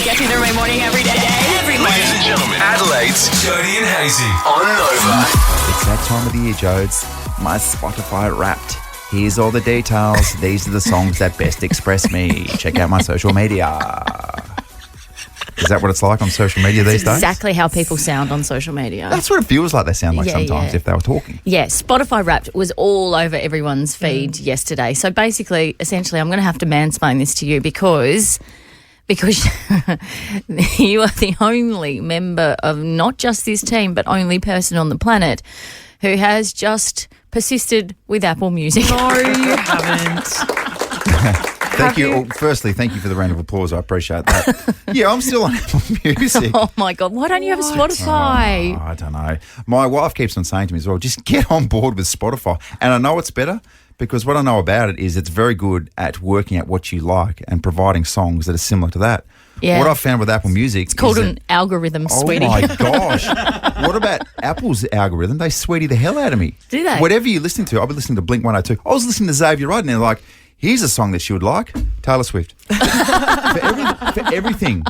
Get you through my morning every day. Ladies and gentlemen, Adelaide's Jody and Hazy on Nova. It's that time of the year, Jodes. My Spotify Wrapped. Here's all the details. These are the songs that best express me. Check out my social media. Is that what it's like on social media these days? Exactly how people sound on social media. That's what it feels like they sound like Yeah, sometimes yeah. if they were talking. Yeah, Spotify Wrapped was all over everyone's feed yesterday. So basically, essentially, I'm going to have to mansplain this to you because you are the only member of not just this team, but only person on the planet who has just persisted with Apple Music. No, you haven't. Thank you. Well, firstly, thank you for the round of applause. I appreciate that. Yeah, I'm still on Apple Music. Oh, my God. Why don't you have a Spotify? I don't know. My wife keeps on saying to me as well, just get on board with Spotify. And I know it's better because what I know about it is it's very good at working out what you like and providing songs that are similar to that. Yeah. What I've found with Apple Music It's called an algorithm, sweetie. Oh, my gosh. What about Apple's algorithm? They sweetie the hell out of me. Do they? Whatever you're listening to, I've been listening to Blink 102. I was listening to Xavier Rudd and they're like, here's a song that she would like, Taylor Swift. for everything.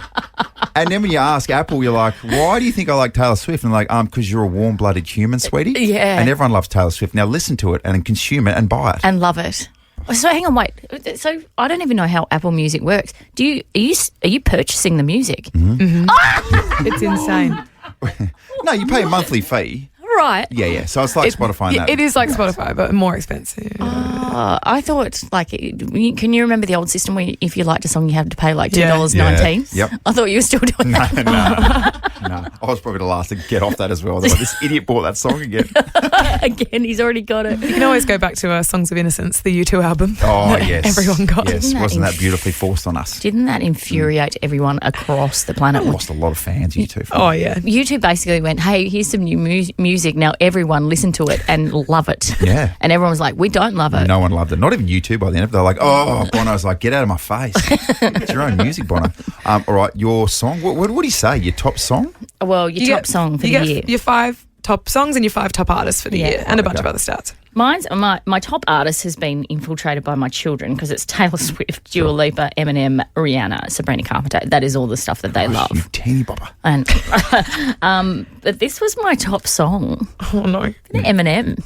And then when you ask Apple, you're like, why do you think I like Taylor Swift? And they're like, because you're a warm-blooded human, sweetie. Yeah. And everyone loves Taylor Swift. Now listen to it and consume it and buy it. And love it. So hang on, wait. So I don't even know how Apple Music works. Are you purchasing the music? It's insane. No, you pay a monthly fee. Right. Yeah. So it's like Spotify and that. It is like Spotify, but more expensive. I thought, can you remember the old system where if you liked a song, you had to pay like $2.19? Yeah. Yep. I thought you were still doing that. No. I was probably the last to get off that as well. Like, this idiot bought that song again. Again, he's already got it. You can always go back to Songs of Innocence, the U2 album. Oh, that yes. everyone got. Yes, wasn't that beautifully forced on us? Didn't that infuriate everyone across the planet? I lost a lot of fans, U2. Oh, yeah. YouTube basically went, hey, here's some new music. Now everyone listen to it and love it. Yeah. And everyone was like, we don't love it. No one loved it. Not even U2 by the end of it. They're like, oh, Bono's like, get out of my face. It's your own music, Bono. All right, your song. What do you say? Your top song? Well, your top song for the year. Your 5 top songs and your 5 top artists for the year and a bunch of other stats. Mine's my top artist has been infiltrated by my children because it's Taylor Swift, Dua Lipa, Eminem, Rihanna, Sabrina Carpenter. That is all the stuff that they love. You teeny bopper. And but this was my top song. Oh, no. Eminem.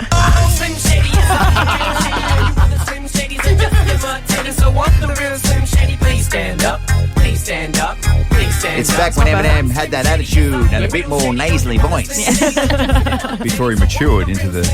It's back when Eminem had that attitude and a bit more nasally voice. Before he matured into the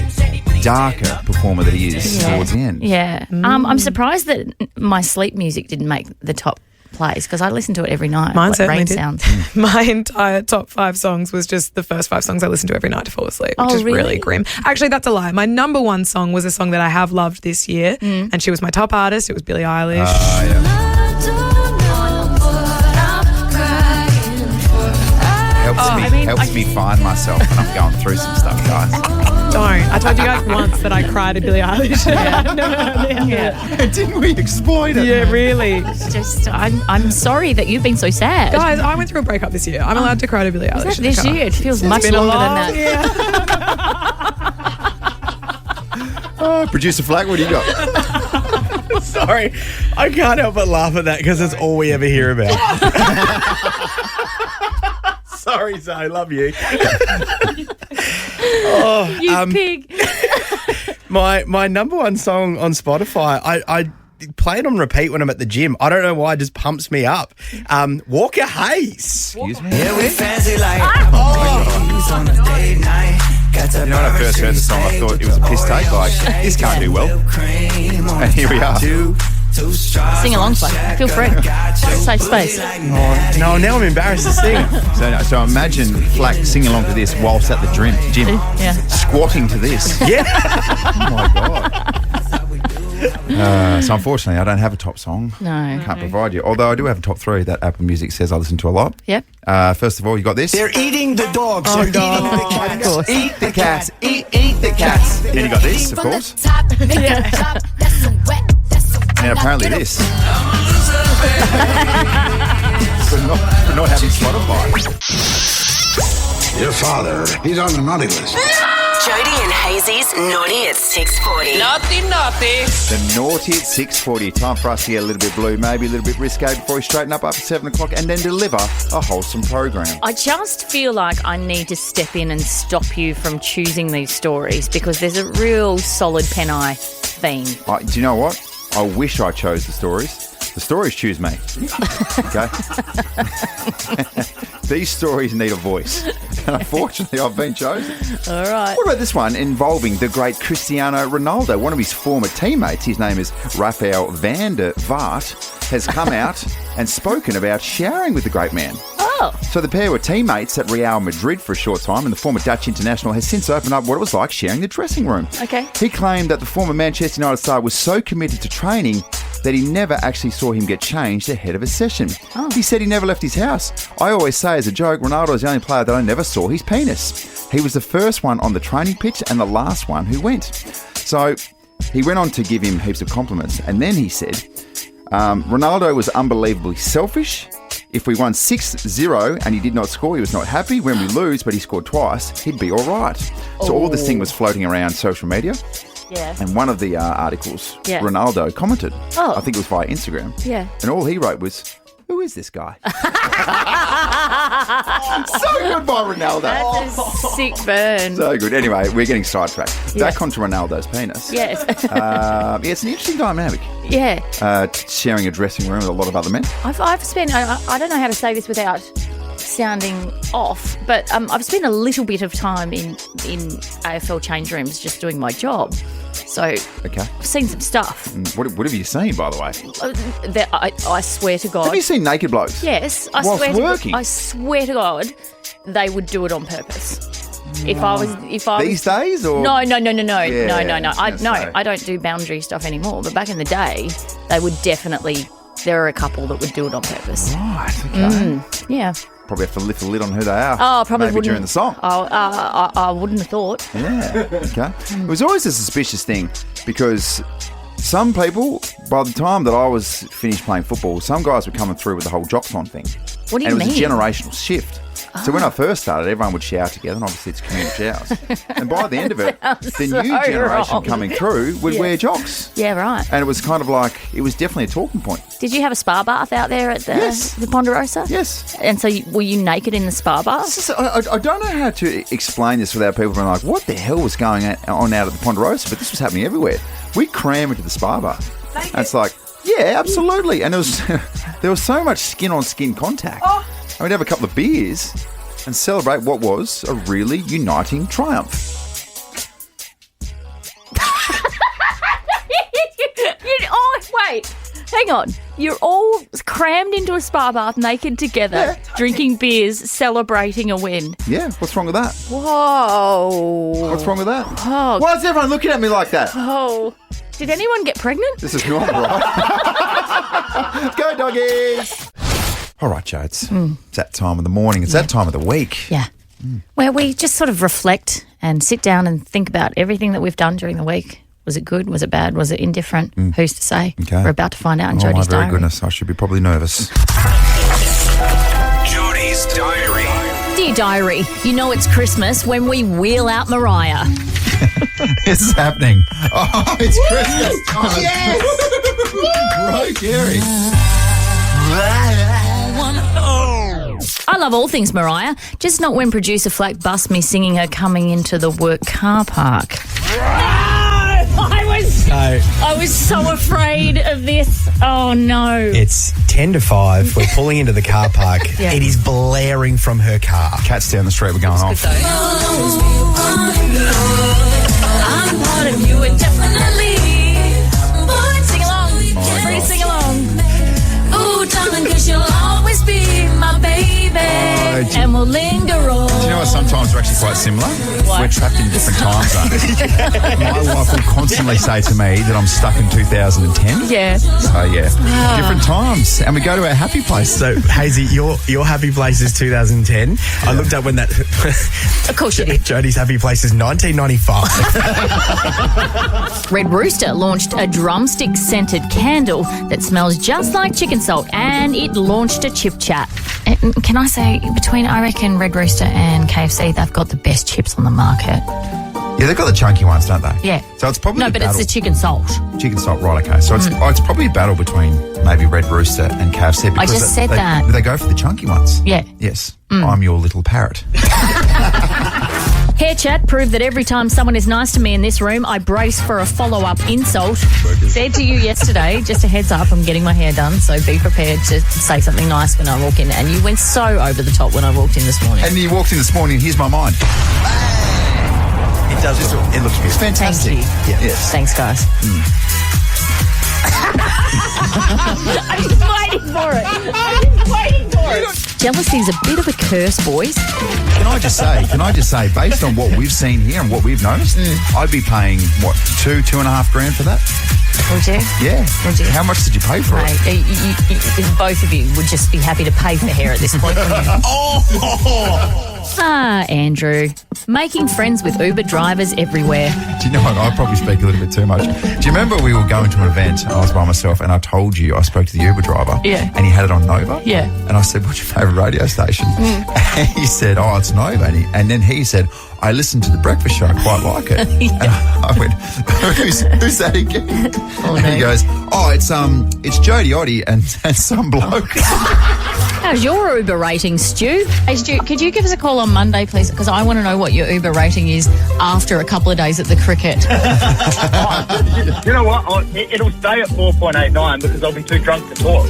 darker performer that he is towards the end. Yeah. I'm surprised that my sleep music didn't make the top plays because I listen to it every night. Mine like certainly rain did. sounds. My entire top 5 songs was just the first 5 songs I listened to every night to fall asleep, which is really grim. Actually, that's a lie. My number 1 song was a song that I have loved this year, and she was my top artist. It was Billie Eilish. Helps me find myself when I'm going through some stuff, guys. Don't. I told you guys once that I cried at Billie Eilish. Didn't we exploit it? Yeah, really. Just I'm sorry that you've been so sad. Guys, I went through a breakup this year. I'm allowed to cry to Billie Eilish. Is that this year? It feels much been a longer than long that. Producer Flag, what do you got? Sorry, I can't help but laugh at that because that's all we ever hear about. Sorry, Zay, love you. You pig. My number 1 song on Spotify, I play it on repeat when I'm at the gym. I don't know why, it just pumps me up. Walker Hayes. Excuse me? Yeah, we fancy like on a date night. You know, when I first heard the song, I thought it was a piss take. Like, this can't do well. And here we are. Sing along, Flag. Feel free. Safe space. No, now I'm embarrassed to sing. So imagine Flack singing along to this whilst at the gym. Yeah. Squatting to this. Yeah. Oh, my God. So unfortunately, I don't have a top song. No. Can't provide you. Although I do have a top 3 that Apple Music says I listen to a lot. Yep. First of all, you got this. They're eating the dogs. Oh, They're God. eating the cats. Eat the cats. Eat the cats. Then you got this, of course. And apparently this. for not having Spotify. Your father, he's on the naughty list. Jody and Hazy's Naughty at 6:40. The naughty at 6:40. Time for us to get a little bit blue, maybe a little bit risque before we straighten up after 7 o'clock and then deliver a wholesome program. I just feel like I need to step in and stop you from choosing these stories because there's a real solid Pennine theme. Do you know what? I wish I chose the stories. The stories choose me. Okay? These stories need a voice. And unfortunately, I've been chosen. All right. What about this one involving the great Cristiano Ronaldo? One of his former teammates, his name is Rafael van der Vaart, has come out and spoken about showering with the great man. Oh. So the pair were teammates at Real Madrid for a short time, and the former Dutch international has since opened up what it was like sharing the dressing room. Okay. He claimed that the former Manchester United star was so committed to training that he never actually saw him get changed ahead of a session. Oh. He said he never left his house. I always say as a joke, Ronaldo is the only player that I never saw his penis. He was the first one on the training pitch and the last one who went. So he went on to give him heaps of compliments, and then he said, Ronaldo was unbelievably selfish. If we won 6-0 and he did not score, he was not happy. When we lose, but he scored twice, he'd be all right. So all this thing was floating around social media. Yeah. And one of the articles, Yeah. Ronaldo commented. Oh. I think it was via Instagram. Yeah. And all he wrote was, who is this guy? So good by Ronaldo. That's a sick burn. So good. Anyway, we're getting sidetracked. Yeah. Back onto Ronaldo's penis. Yes. Yeah, it's an interesting dynamic. Yeah. Sharing a dressing room with a lot of other men. I've spent, I don't know how to say this without sounding off, but I've spent a little bit of time in AFL change rooms just doing my job. So Okay. I've seen some stuff. What have you seen, by the way? I swear to God. Have you seen naked blokes? Yes, I Whilst swear. working? I swear to God, they would do it on purpose. If I was These days, or No. Yeah, No. I was gonna say. I don't do boundary stuff anymore. But back in the day, they would definitely. There are a couple that would do it on purpose. Right. Okay. Yeah. Probably have to lift the lid on who they are. Oh, probably maybe wouldn't. during the song. I wouldn't have thought. Yeah. Okay. It was always a suspicious thing because some people, by the time that I was finished playing football, some guys were coming through with the whole jocks on thing. What do you and mean? it was a generational shift. So when I first started, everyone would shower together, and obviously it's communal showers. And by the end of it, the so new generation wrong. coming through would wear jocks. Yeah, right. And it was kind of like, it was definitely a talking point. Did you have a spa bath out there at the, Yes. the Ponderosa? Yes. And so were you naked in the spa bath? This is- I don't know how to explain this without people being like, what the hell was going on out at the Ponderosa? But this was happening everywhere. We'd cram into the spa bar. And it's like, yeah, absolutely. And it was there was so much skin-on-skin contact. And we'd have a couple of beers and celebrate what was a really uniting triumph. Wait, hang on. You're all crammed into a spa bath naked together, drinking beers, celebrating a win. Yeah, what's wrong with that? Whoa. What's wrong with that? Oh. Why is everyone looking at me like that? Oh. Did anyone get pregnant? This is normal, right? Go, doggies! All right, Joe, it's that time of the morning. It's that time of the week. Yeah. Where we just sort of reflect and sit down and think about everything that we've done during the week. Was it good? Was it bad? Was it indifferent? Who's to say? Okay. We're about to find out in Oh, my Jodie's very diary. goodness. I should be probably nervous. Jody's Diary. Dear diary, you know it's Christmas when we wheel out Mariah. This is happening. Oh, it's Christmas time. Yes! Right, Gary. I love all things Mariah, just not when producer Flack busts me singing her coming into the work car park. I was so afraid of this. Oh no. It's 10 to 5. We're pulling into the car park. Yeah. It is blaring from her car. Cats down the street were going off. I'm part of you and definitely. Sing along. Everybody sing along. Ooh, darling, 'cause you'll always be my baby. And we'll linger on. Do you know what? Sometimes we're actually quite similar. What? We're trapped in different time zones. My wife will constantly say to me that I'm stuck in 2010. Yeah. So, yeah, different times. And we go to our happy place. So, Hazy, your happy place is 2010. I looked up when that... Of course you did. Jody's happy place is 1995. Red Rooster launched a drumstick-scented candle that smells just like chicken salt, and it launched a chip chat. And can I say, between, I reckon, Red Rooster and KFC, they've got the best chips on the market. Yeah, they've got the chunky ones, don't they? Yeah. So it's probably No, a but battle. it's the chicken salt. Chicken salt, right? Okay, so it's probably a battle between maybe Red Rooster and KFC. Because just said that. They go for the chunky ones. Yeah. Yes. I'm your little parrot. Hair chat proved that every time someone is nice to me in this room, I brace for a follow-up insult. Said to you yesterday, just a heads up, I'm getting my hair done, so be prepared to say something nice when I walk in. And you went so over the top when I walked in this morning. And you walked in this morning, here's my mind. It does. It looks good. Fantastic. Thank you. Yeah. Yes. Thanks, guys. I'm just waiting for it. Jealousy's a bit of a curse, boys. Can I just say, based on what we've seen here and what we've noticed, I'd be paying, what, $2.5 for that? Would you? Yeah. Would you? How much did you pay for it? Mate, you, both of you would just be happy to pay for hair at this point, wouldn't you? Andrew. Making friends with Uber drivers everywhere. Do you know what? I probably speak a little bit too much. Do you remember we were going to an event and I was by myself and I told you I spoke to the Uber driver? Yeah. And he had it on Nova? Yeah. And I said, what's your favourite radio station? And he said, oh, it's Nova. And then he said, I listened to The Breakfast Show. I quite like it. And I went, who's that again? And he goes, oh, it's Jodie Oddie and some bloke. How's your Uber rating, Stu? Hey, Stu, could you give us a call on Monday, please? Because I want to know what your Uber rating is after a couple of days at the cricket. You know what? It'll stay at 4.89 because I'll be too drunk to talk.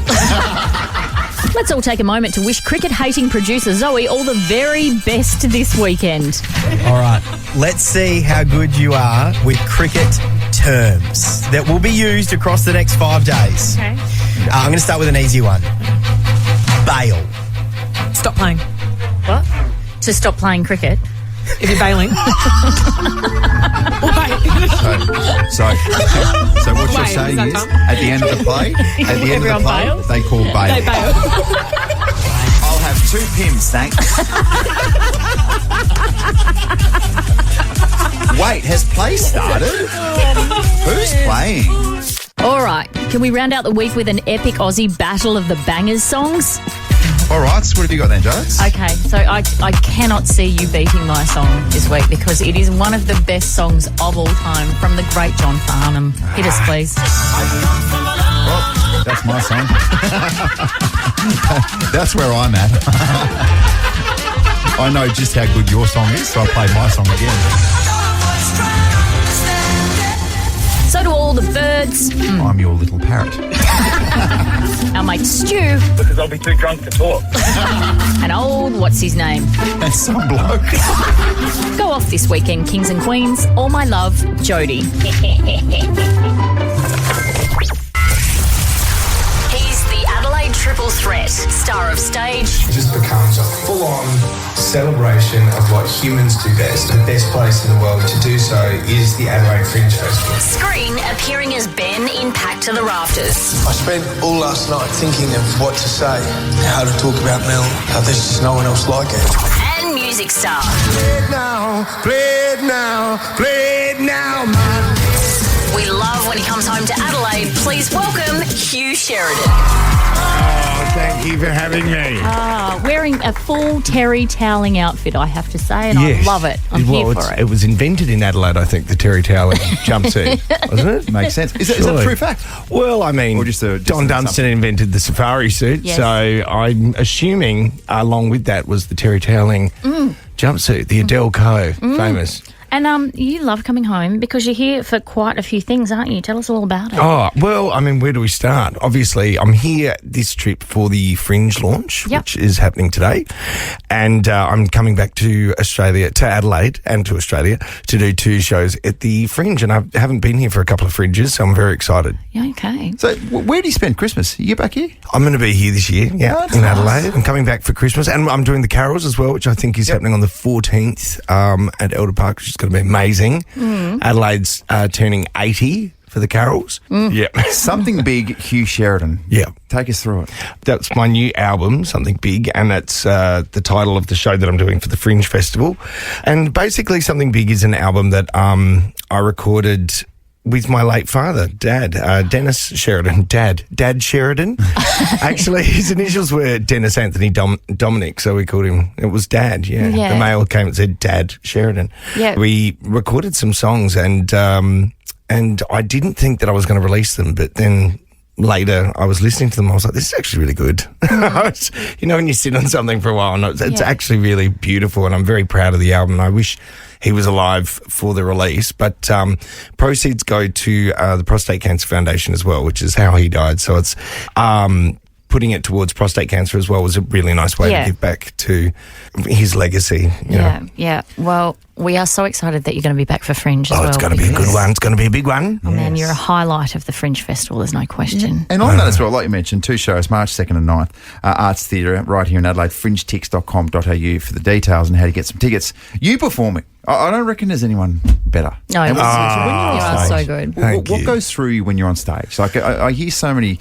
Let's all take a moment to wish cricket-hating producer Zoe all the very best this weekend. All right, let's see how good you are with cricket terms that will be used across the next 5 days. Okay. I'm going to start with an easy one. Bail. Stop playing. What? To stop playing cricket? If you're bailing. So what you're Wait, saying is that is, Tom? at the end of the play, Everyone bails? they call bail. They bail. I'll have 2 Pims, thanks. Wait, has play started? Who's playing? All right, can we round out the week with an epic Aussie battle of the bangers songs? All right, so what have you got then, Jones? Okay, so I cannot see you beating my song this week because it is one of the best songs of all time from the great John Farnham. Hit us, please. Well, that's my song. That's where I'm at. I know just how good your song is, so I played my song again. So do all the birds. I'm your little parrot. Our mate Stu. Because I'll be too drunk to talk. And old, what's his name? And some bloke. Go off this weekend, kings and queens. All my love, Jodie. He's the Adelaide Triple Threat, star of stage, It just becomes a full-on celebration of what humans do best. The best place in the world to do so is the Adelaide Fringe Festival. screen, appearing as Ben in Packed to the Rafters. I spent all last night thinking of what to say, how to talk about Mel, how there's just no one else like it. And music star. Play it now, play it now, play it now, man. We love when he comes home to Adelaide. Please welcome Hugh Sheridan. Oh, thank you for having me. Wearing a full terry toweling outfit, I have to say, and Yes. I love it. I'm here for it. It was invented in Adelaide, I think, the terry toweling jumpsuit, wasn't it? Makes sense. Is that a Surely. true fact? Well, I mean, Or just Don Dunstan invented the safari suit, Yes. so I'm assuming along with that was the terry toweling jumpsuit, the Adele Co, famous. And you love coming home because you're here for quite a few things, aren't you? Tell us all about it. Oh, well, I mean, where do we start? Obviously, I'm here this trip for the Fringe launch, Yep. which is happening today. And I'm coming back to Australia, to Adelaide and to Australia to do 2 shows at the Fringe. And I haven't been here for a couple of Fringes, so I'm very excited. Yeah, okay. So where do you spend Christmas? You get back here? I'm going to be here this year, in Adelaide. I'm coming back for Christmas. And I'm doing the Carols as well, which I think is happening on the 14th at Elder Park, which is going to be amazing. Adelaide's turning 80 for the Carols. Yeah. Something Big, Hugh Sheridan. Yeah. Take us through it. That's my new album, Something Big, and that's the title of the show that I'm doing for the Fringe Festival. And basically, Something Big is an album that I recorded with my late father, Dad, Dennis Sheridan. Dad Sheridan. Actually, his initials were Dennis Anthony Dominic, so we called him. It was Dad. Yeah. Yeah. The mail came and said Dad Sheridan. Yeah. We recorded some songs, and I didn't think that I was going to release them, but then. Later, I was listening to them. I was like, "This is actually really good." You know, when you sit on something for a while, and it's actually really beautiful, and I'm very proud of the album. And I wish he was alive for the release. But proceeds go to the Prostate Cancer Foundation as well, which is how he died. So it's putting it towards prostate cancer as well was a really nice way to give back to his legacy. You know. Yeah. Well, we are so excited that you're going to be back for Fringe as well. Oh, it's going to be a good one. It's going to be a big one. Oh, man, you're a highlight of the Fringe Festival, there's no question. And on that as well, like you mentioned, 2 shows, March 2nd and 9th, Arts Theatre right here in Adelaide, fringetix.com.au for the details and how to get some tickets. You performing. I don't reckon there's anyone better. No, And you when you're on are stage, so good. What goes through you when you're on stage? Like I hear so many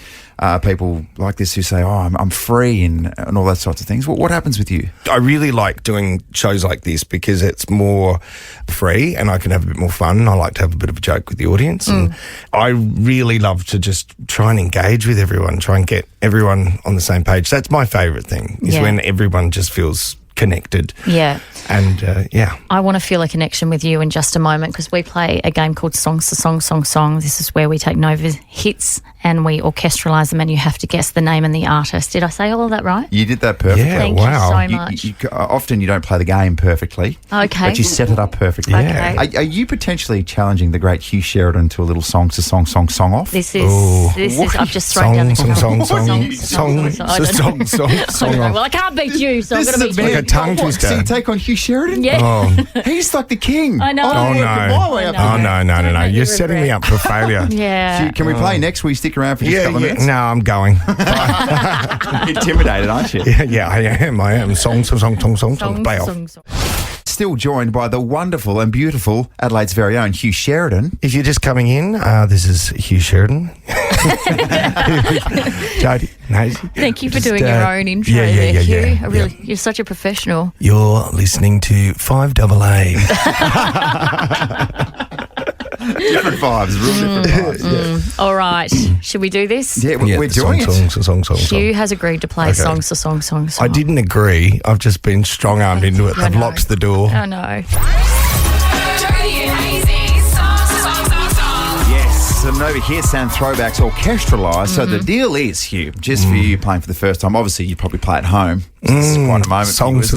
people like this who say, "Oh, I'm free," and all that sorts of things. What happens with you? I really like doing shows like this because it's more free and I can have a bit more fun. I like to have a bit of a joke with the audience. And I really love to just try and engage with everyone, try and get everyone on the same page. That's my favourite thing, is when everyone just feels connected. Yeah. And, I want to feel a connection with you in just a moment because we play a game called Songs to Song. This is where we take Nova hits and we orchestralise them and you have to guess the name and the artist. Did I say all of that right? You did that perfectly. Yeah, Thank wow. you so much. Often you don't play the game perfectly. Okay. But you set it up perfectly. Okay. Are you potentially challenging the great Hugh Sheridan to a little Songs to Song off? This is I've just thrown down the song Well, I can't beat you, so I'm This going to is beat like you. a tongue twister. So you take on Hugh Sheridan? Yeah. Oh, He's like the king. I know. oh no. My way up I know. there. No. Don't make You're me setting me regret. up for failure. Yeah. Can we play next? Will you stick around for just a couple of minutes? No, I'm going. Intimidated, aren't you? Yeah, I am. Song. Play off. Song. Still joined by the wonderful and beautiful Adelaide's very own Hugh Sheridan. If you're just coming in, this is Hugh Sheridan. Jodie, Nazy. Thank you for doing your own intro there, Hugh. You're such a professional. You're listening to 5AA. Different vibes, real different vibes. All right. Should we do this? Yeah, we're doing it. Song. Hugh has agreed to play Songs to Song. I didn't agree. I've just been strong-armed into it. I've locked the door. I know. Jody and Hazy, song. Yes, and over here, sound throwbacks orchestralised. So the deal is, Hugh, just for you playing for the first time, obviously you probably play at home. This is quite a moment. Songs.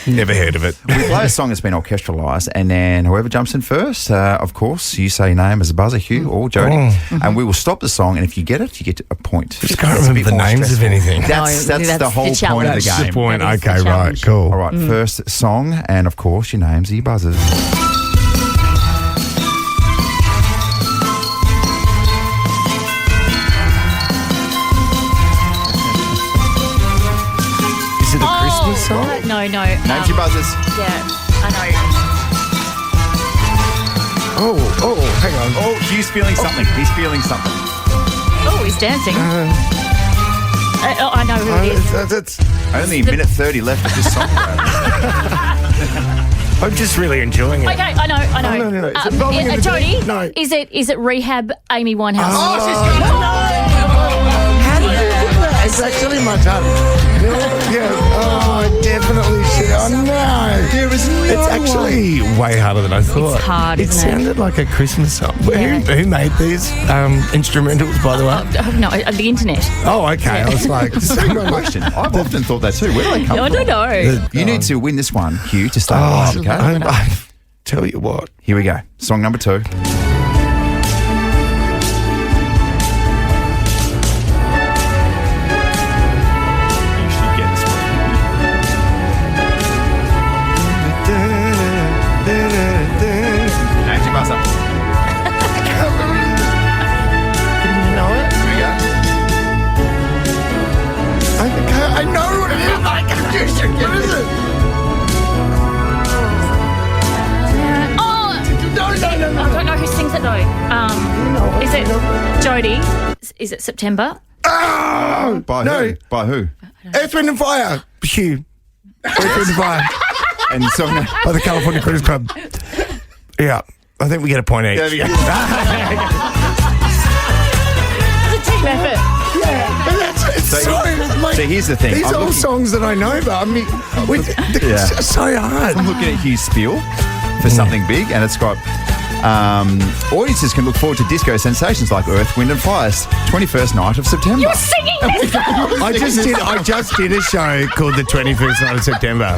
Never heard of it. We play a song that's been orchestralised, and then whoever jumps in first, of course, you say your name as a buzzer, Hugh or Jody, and we will stop the song, and if you get it, you get a point. I just can't remember the names of anything. That's No, the that's whole the point of the challenge. game. That's the point. That is the Okay, right, challenge. cool. All right, first song, and of course, your names are your buzzers. Is it a Christmas song? No. Names your buzzers. Yeah, I know. Oh, hang on. Oh, Hugh's feeling something. He's feeling something. Oh, he's dancing. I know who it is. That's Only a minute 30 left of this song. I'm just really enjoying it. Okay, I know. No. Is it Rolling in the Jody, Deep? No. is it Rehab Amy Winehouse? How did you do that? It's actually my turn. Yeah. Oh, I definitely should. Oh, no. There is no It's actually way harder than I thought. It's hard, It isn't it? sounded like a Christmas song. Yeah. Who made these instrumentals, by the way? No, the internet. Oh, okay. I was like, It's a good question. I've often thought that too. Where do they come I from? don't know. You need to win this one, Hugh, to start live, okay? I tell you what. Here we go. Song number 2. You should get this one. Names your buzzer. You know it? Here we go. I know what it is. I can't do it. What is it? I don't know who sings it though. Is it Jody? Is it September? Oh! By no. who? By who? Earth, Wind and Fire. Hugh. Earth, Wind and Fire. And song By the California Critters Club. Yeah. I think we get a point each. There we go. It's a team effort. Yeah, but it's So here's the thing. These are all songs that I know, but I mean, it's so hard. I'm looking at Hugh's spiel for something big, and it's got audiences can look forward to disco sensations like Earth, Wind and Fire's 21st night of September. You're singing this song! I just did a show called The 21st Night of September.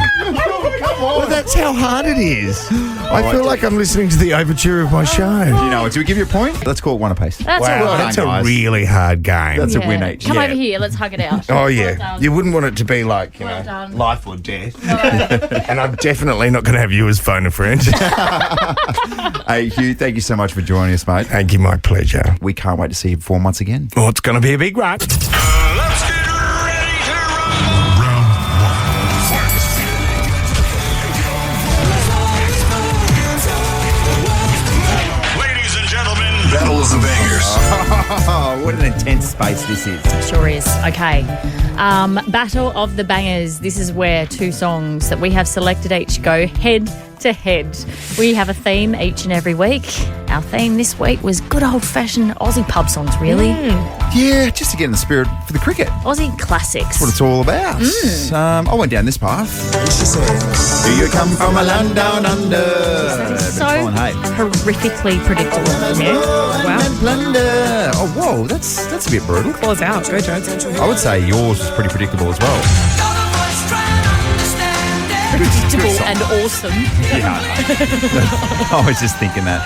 Well, that's how hard it is. I feel like I'm listening to the overture of my show. You know, do we give you a point? Let's call it one apace. That's Wow, all right. that's a really hard game. That's a win each. Come over here. Let's hug it out. Oh, Well yeah. done. You wouldn't want it to be like, Well done. life or death. And I'm definitely not going to have you as phone a friend. Hey, Hugh, thank you so much for joining us, mate. Thank you, my pleasure. We can't wait to see you perform once again. Oh, it's going to be a big run. Let's get ready to rumble. Round one. Ladies and gentlemen, Battle of the Bangers. Oh, what an intense space this is. Sure is. Okay. Battle of the Bangers. This is where two songs that we have selected each go head to head. We have a theme each and every week. Our theme this week was good old-fashioned Aussie pub songs, really. Yeah, just to get in the spirit for the cricket. Aussie classics. That's what it's all about. I went down this path. Do you come from a land down under? So Colin Hay. horrifically predictable from you. Wow. Plunder. Oh, whoa, that's a bit brutal. Claws out. Go, Jones. I would say yours was pretty predictable as well. Predictable song. and awesome. Yeah. I was just thinking that.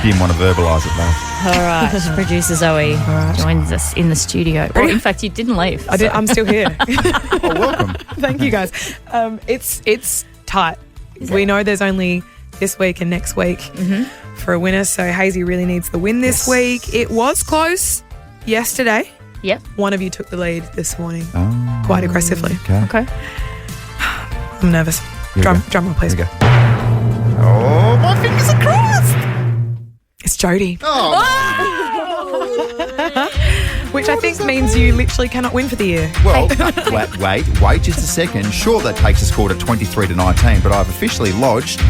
Didn't want to verbalise it though. All right. Producer Zoe joins us in the studio. Or in fact, you didn't leave. I'm still here. Oh, welcome. Thank you, guys. It's tight. We know there's only this week and next week for a winner, so Hazy really needs the win this week. It was close yesterday. Yep. One of you took the lead this morning quite aggressively. Okay. I'm nervous. Here we Drum go. roll, please. Here we go. Oh, my fingers are crossed. It's Jodie. Oh, Which I think means you literally cannot win for the year. well, wait just a second. Sure, that takes a score to 23-19, but I've officially lodged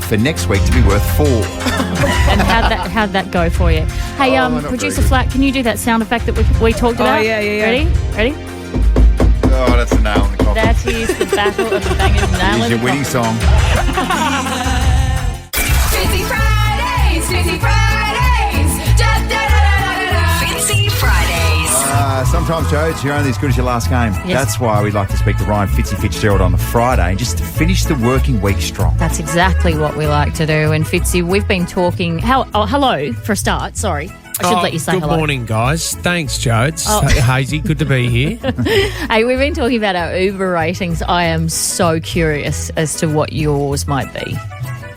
for next week to be worth 4. And how'd that go for you? Hey, not Producer very good. Flat, can you do that sound effect that we talked about? Oh, yeah. Ready? Oh, that's a nail in the coffin. That is the Battle of the Bangers. Nail Here's in your the winning coffin. song. Fitzy Fridays, Fitzy Fridays. Da, da, da, da, da, da. Fitzy Fridays. Sometimes, Joe, you're only as good as your last game. Yes. That's why we'd like to speak to Ryan Fitzgerald on the Friday and just to finish the working week strong. That's exactly what we like to do. And Fitzy, we've been talking. Hello for a start. Sorry. I should let you say good hello. morning, guys. Thanks, Joe. It's Oh. Hazy. Good to be here. Hey, we've been talking about our Uber ratings. I am so curious as to what yours might be.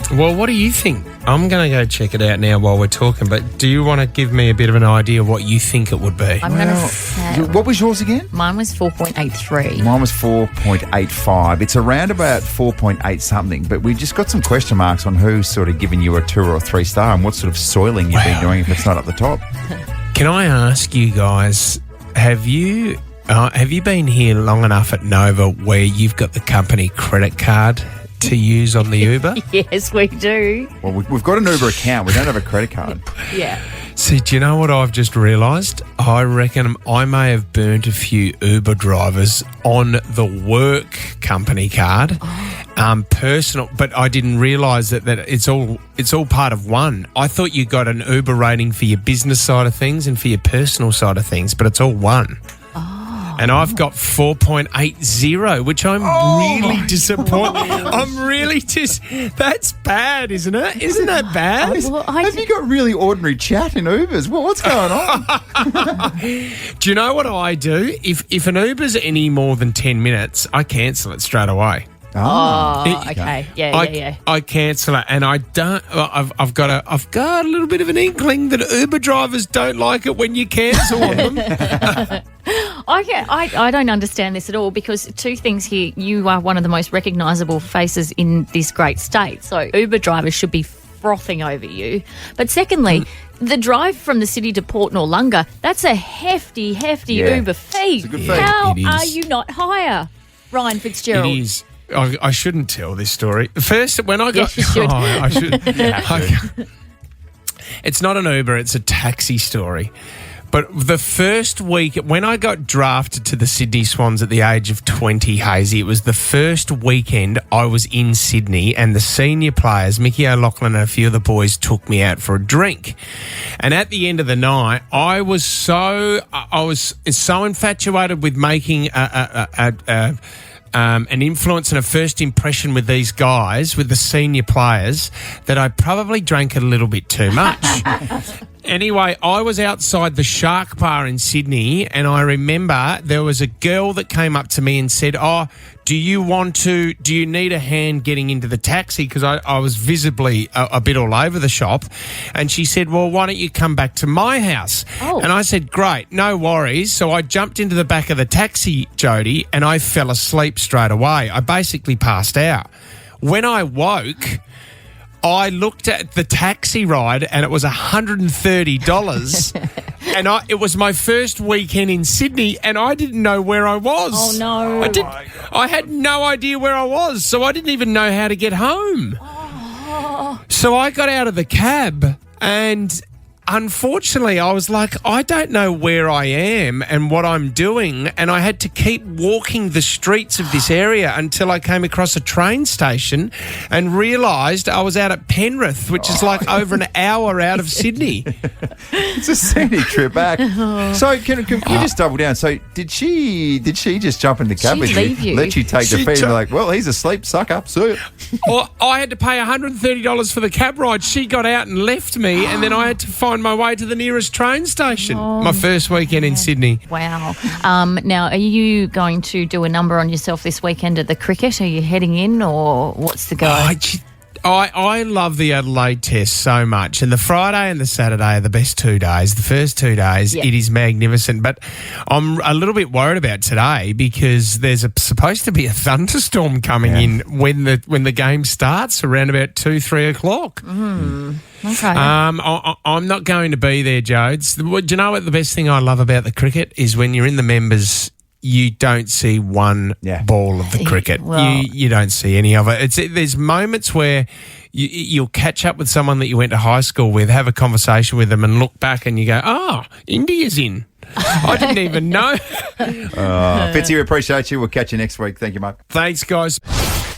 Well, what do you think? I'm going to go check it out now while we're talking, but do you want to give me a bit of an idea of what you think it would be? I'm going to say What was yours again? mine was 4.83. Mine was 4.85. It's around about 4.8 something, but we just got some question marks on who's sort of given you a 2 or a 3 star and what sort of soiling you've been doing if it's not up the top. Can I ask you guys, have you been here long enough at Nova where you've got the company credit card to use on the Uber? Yes, we do. Well, we've got an Uber account. We don't have a credit card. Yeah. See, do you know what I've just realised? I reckon I may have burnt a few Uber drivers on the work company card, personal, but I didn't realise that it's all part of one. I thought you got an Uber rating for your business side of things and for your personal side of things, but it's all one. And I've got 4.80, which I'm really disappointed. I'm really that's bad, isn't it? Isn't that bad? Have you got really ordinary chat in Ubers? What's going on? Do you know what I do? If an Uber's any more than 10 minutes, I cancel it straight away. Oh, okay. Yeah. I cancel it, and I don't. I've got a little bit of an inkling that Uber drivers don't like it when you cancel on them. I don't understand this at all because two things here. You are one of the most recognisable faces in this great state, so Uber drivers should be frothing over you. But secondly, the drive from the city to Port Noarlunga, that's a hefty Yeah. Uber fee. It's a good fee. How It is. are you not higher, Ryan Fitzgerald? It is. I shouldn't tell this story. First, when I got... Yes, you should. I should. It's not an Uber, it's a taxi story. But the first week, when I got drafted to the Sydney Swans at the age of 20, Hazy, it was the first weekend I was in Sydney, and the senior players, Mickey O'Loughlin and a few of the boys, took me out for a drink. And at the end of the night, I was so infatuated with making an influence and a first impression with these guys, with the senior players, that I probably drank a little bit too much. Anyway, I was outside the Shark Bar in Sydney, and I remember there was a girl that came up to me and said, do you need a hand getting into the taxi? Because I was visibly a bit all over the shop. And she said, well, why don't you come back to my house? Oh. And I said, great, no worries. So I jumped into the back of the taxi, Jody, and I fell asleep straight away. I basically passed out. When I woke, I looked at the taxi ride and it was $130. And it was my first weekend in Sydney and I didn't know where I was. Oh, no. I had no idea where I was, so I didn't even know how to get home. Oh. So I got out of the cab and... unfortunately, I was like, I don't know where I am and what I'm doing, and I had to keep walking the streets of this area until I came across a train station and realised I was out at Penrith, which is like over an hour out of Sydney. It's a scenic trip back. So can we just double down? So did she just jump in the cab with you, let you take the feed and be like, well, he's asleep, suck up, see ya. Well, I had to pay $130 for the cab ride. She got out and left me, and then I had to find my way to the nearest train station. My first weekend in Sydney. Wow. Now, are you going to do a number on yourself this weekend at the cricket? Are you heading in, or what's the go? I love the Adelaide Test so much, and the Friday and the Saturday are the best 2 days. The first 2 days, It is magnificent, but I'm a little bit worried about today because there's supposed to be a thunderstorm coming in when the game starts around about 2-3 o'clock. Okay. I'm not going to be there, Jodes. Do you know what the best thing I love about the cricket is? When you're in the members, you don't see one ball of the cricket. Well, you don't see any of it. There's moments where you'll catch up with someone that you went to high school with, have a conversation with them and look back and you go, India's in. I didn't even know. Fitzy, we appreciate you. We'll catch you next week. Thank you, Mark. Thanks, guys.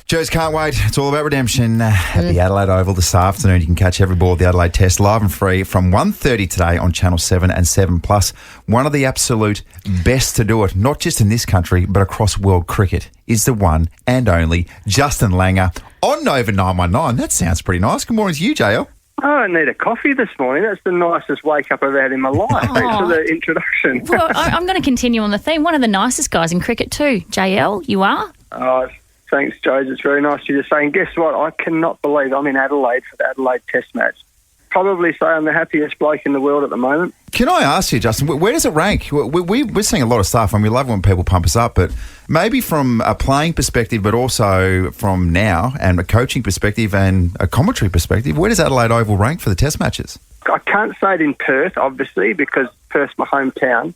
Joe's can't wait. It's all about redemption at the Adelaide Oval this afternoon. You can catch every ball of the Adelaide Test live and free from 1:30 today on Channel 7 and 7+. One of the absolute best to do it, not just in this country, but across world cricket, is the one and only Justin Langer on Nova 919. That sounds pretty nice. Good morning to you, JL. I don't need a coffee this morning. That's the nicest wake-up I've had in my life. Thanks for the introduction. Well, I'm going to continue on the theme. One of the nicest guys in cricket too. JL, you are? Thanks, Joe. It's very nice of you to say. And guess what? I cannot believe I'm in Adelaide for the Adelaide Test match. Probably say I'm the happiest bloke in the world at the moment. Can I ask you, Justin, where does it rank? We're seeing a lot of stuff, and we love when people pump us up, but maybe from a playing perspective, but also from now and a coaching perspective and a commentary perspective, where does Adelaide Oval rank for the Test matches? I can't say it in Perth, obviously, because Perth's my hometown,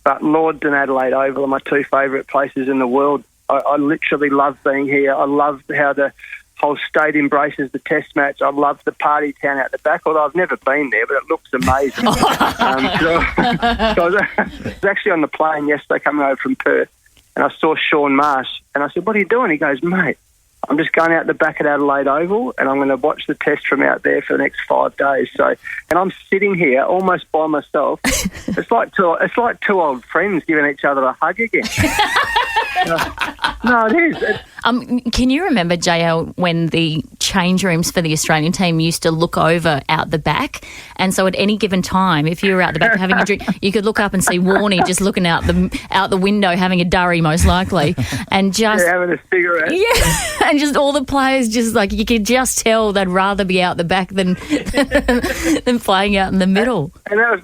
but Lords and Adelaide Oval are my two favourite places in the world. I literally love being here. I love how the whole state embraces the Test match. I love the party town out the back, although I've never been there, but it looks amazing. So I was actually on the plane yesterday coming over from Perth, and I saw Sean Marsh, and I said, what are you doing? He goes, mate, I'm just going out the back at Adelaide Oval, and I'm going to watch the Test from out there for the next 5 days. And I'm sitting here almost by myself. It's like two old friends giving each other a hug again. No, it is. Can you remember, JL, when the change rooms for the Australian team used to look over out the back? And so at any given time, if you were out the back having a drink, you could look up and see Warnie just looking out the window having a durry, most likely, and just having a cigarette. Yeah, and just all the players just like you could just tell they'd rather be out the back than playing out in the middle. And that was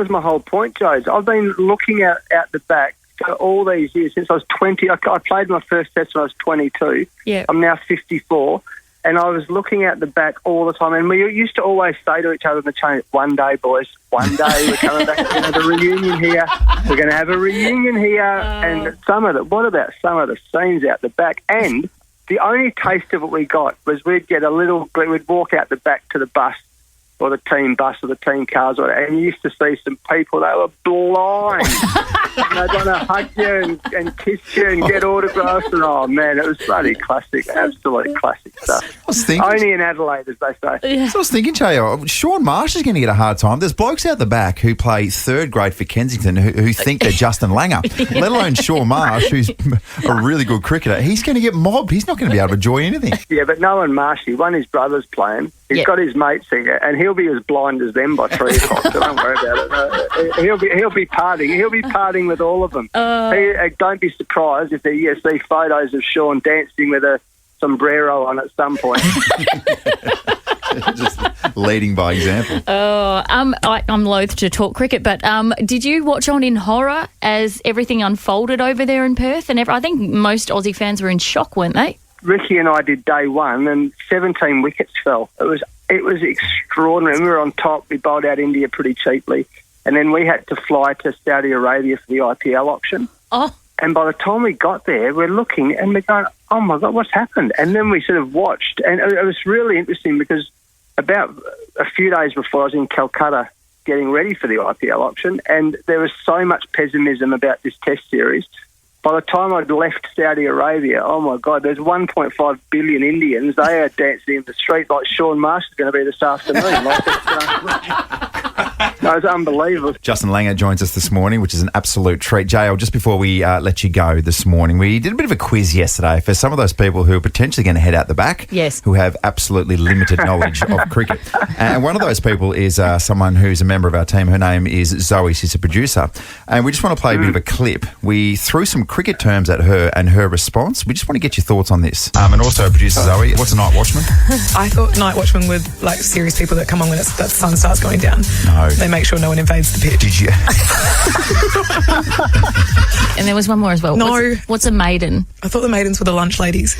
my whole point, Joe. I've been looking out the back for all these years since I was 20. I played my first Test when I was 22. Yeah. I'm now 54, and I was looking out the back all the time. And we used to always say to each other in the chain, one day, boys, one day we're coming back. We're going to have a reunion here. We're going to have a reunion here. And what about some of the scenes out the back? And the only taste of it we got was we'd walk out the back to the bus or the team bus or the team cars, and you used to see some people, they were blind. And they'd want to hug you and kiss you and get autographs, and oh man, it was bloody classic, absolute classic stuff. Only in Adelaide, as they say. So I was thinking, Jay, Sean Marsh is going to get a hard time. There's blokes out the back who play third grade for Kensington who think they're Justin Langer, let alone Sean Marsh, who's a really good cricketer. He's going to get mobbed. He's not going to be able to enjoy anything. Yeah, but Nolan Marshy, one of his brothers playing, he's got his mates here, and he'll be as blind as them by 3 o'clock, so don't worry about it. He'll be partying. He'll be partying with all of them. Don't be surprised if you see photos of Sean dancing with a sombrero on at some point. Just leading by example. I'm loath to talk cricket, but did you watch on in horror as everything unfolded over there in Perth? And I think most Aussie fans were in shock, weren't they? Ricky and I did day one, and 17 wickets fell. It was extraordinary. We were on top. We bowled out India pretty cheaply, and then we had to fly to Saudi Arabia for the IPL auction. Oh. And by the time we got there, we're looking and we're going, oh my God, what's happened? And then we sort of watched, and it was really interesting because about a few days before I was in Calcutta getting ready for the IPL auction, and there was so much pessimism about this test series. By the time I'd left Saudi Arabia, oh my God, there's 1.5 billion Indians. They are dancing in the street like Sean Marsh is going to be this afternoon. No, it's unbelievable. Justin Langer joins us this morning, which is an absolute treat. JL, just before we let you go this morning, we did a bit of a quiz yesterday for some of those people who are potentially going to head out the back, who have absolutely limited knowledge of cricket. And one of those people is someone who's a member of our team. Her name is Zoe. She's a producer. And we just want to play a bit of a clip. We threw some cricket terms at her and her response. We just want to get your thoughts on this. And also producer Zoe, what's a night watchman? I thought night watchmen were like serious people that come on when the sun starts going down. No. They make sure no one invades the pitch. Did you? And there was one more as well. No. What's a maiden? I thought the maidens were the lunch ladies.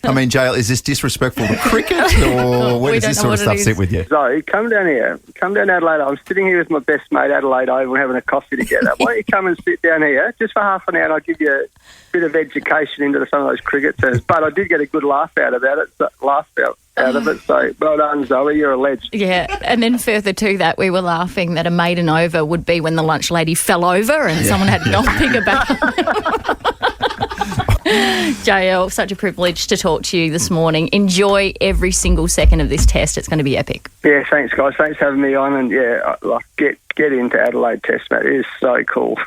I mean, JL, is this disrespectful to cricket, or where does this sort of stuff sit with you? Zoe, come down here. Come down to Adelaide. I'm sitting here with my best mate Adelaide Oval having a coffee together. Why don't you come and sit down here just for half an hour and I'll give you a bit of education into some of those cricket terms. But I did get a good laugh out of it. So well done, Zoe. You're a legend. Yeah, and then further to that, we were laughing that a maiden over would be when the lunch lady fell over and someone had nothing about it. JL, such a privilege to talk to you this morning. Enjoy every single second of this test. It's going to be epic. Yeah, thanks, guys. Thanks for having me on. And, get into Adelaide Test, mate. It is so cool.